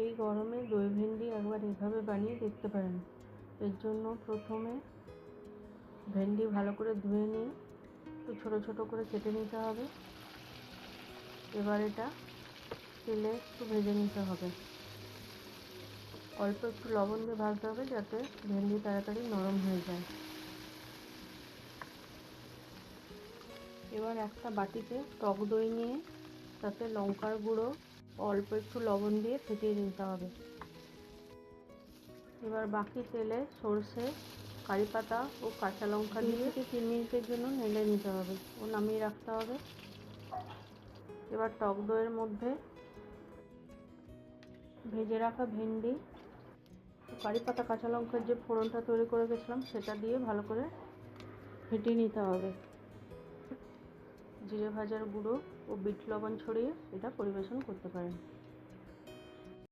এই গরমে দই ভেন্ডি একবার এভাবে বানিয়ে দেখতে পারেন। এর জন্য প্রথমে ভেন্ডি ভালো করে ধুয়ে নিয়ে একটু ছোটো ছোটো করে কেটে নিতে হবে। এবার এটা তেলে একটু ভেজে নিতে হবে। অল্প একটু লবণ দিয়ে ভাজতে হবে যাতে ভেন্ডি তাড়াতাড়ি নরম হয়ে যায়। এবার একটা বাটিতে টক দই নিয়ে তাতে লঙ্কার গুঁড়ো অল্প একটু লবণ দিয়ে ফেটিয়ে নিতে হবে। এবার বাকি তেলে সরষে, কারি পাতা ও কাঁচা লঙ্কা দিয়ে 2 থেকে 3 মিনিটের জন্য নেড়ে নিতে হবে ও নামিয়ে রাখতে হবে। এবার টক দইয়ের মধ্যে ভেজে রাখা ভেন্ডি, কারি পাতা, কাঁচা লঙ্কার যে ফোড়নটা তৈরি করে গেছিলাম সেটা দিয়ে ভালো করে ফেটিয়ে নিতে হবে। জিরে ভাজার গুঁড়ো ও বিট লবণ ছড়িয়ে এটা পরিবেশন করতে পারেন।